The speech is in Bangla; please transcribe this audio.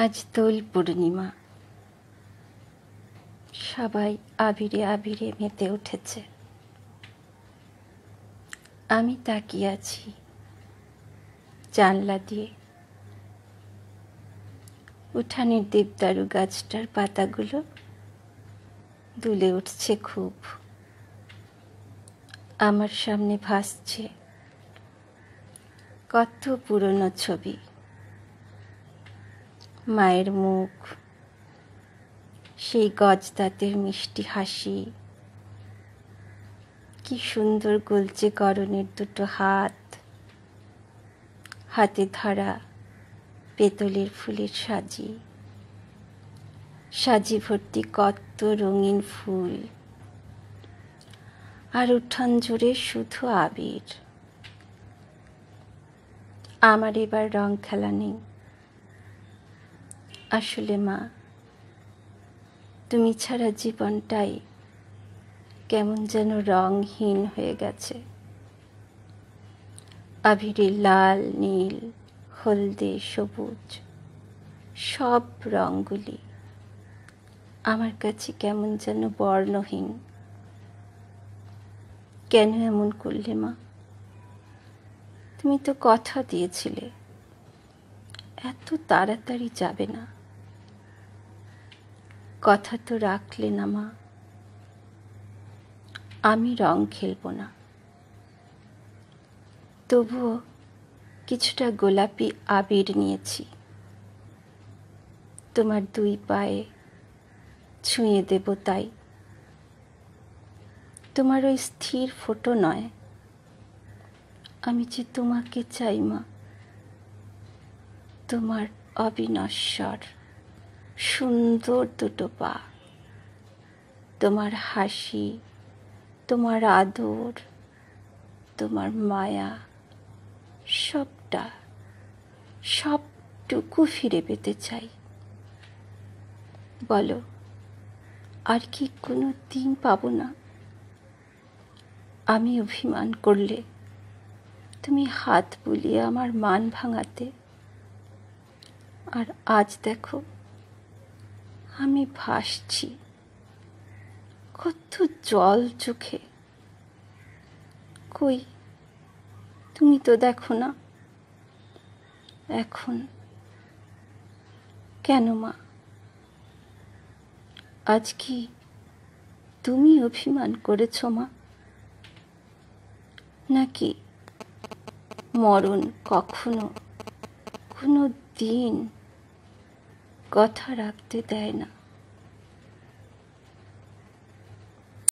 আজ দোল পূর্ণিমা। সবাই আবিরে আবিরে মেতে উঠেছে। আমি তাকিয়ে আছি জানলা দিয়ে। উঠানের দেবদারু গাছটার পাতাগুলো দুলে উঠছে খুব। আমার সামনে ভাসছে কত পুরনো ছবি। মায়ের মুখ, সেই গজদাঁতের মিষ্টি হাসি, কি সুন্দর গলচে গড়নের দুটো হাত, হাতে ধরা পেতলের ফুলের সাজি, সাজি ভর্তি কত রঙিন ফুল, আর উঠান জুড়ে শুধু আবির। আমার এবার রং খেলা নেই। আসলে মা, তুমি ছাড়া জীবনটাই কেমন যেন রংহীন হয়ে গেছে। আবিরের লাল, নীল, হলদে, সবুজ সব রঙগুলি আমার কাছে কেমন যেন বর্ণহীন। কেন এমন করলে মা? তুমি তো কথা দিয়েছিলে এত তাড়াতাড়ি যাবে না। কথা তো রাখলে না মা। আমি রং খেলবো না, তবুও কিছুটা গোলাপি আবির নিয়েছি। তোমার দুই পায়ে ছুঁয়ে দেব তাই। তোমার ওই স্থির ফোঁটো নয়, আমি যে তোমাকে চাই মা। তোমার অবিনশ্বর সুন্দর দুটো পা, তোমার হাসি, তোমার আদর, তোমার মায়া, সবটুকু ফিরে পেতে চাই। বলো, আর কি কোনো দিন পাবো না? আমি অভিমান করলে তুমি হাত বুলিয়ে আমার মান ভাঙাতে। আর আজ দেখো আমি ভাসছি, কত জল চোখে। কই, তুমি তো দেখো না এখন। কেন মা, আজ কি তুমি অভিমান করেছ মা? নাকি মরণ কখনো কোনো দিন কথা রাখতে দেয় না?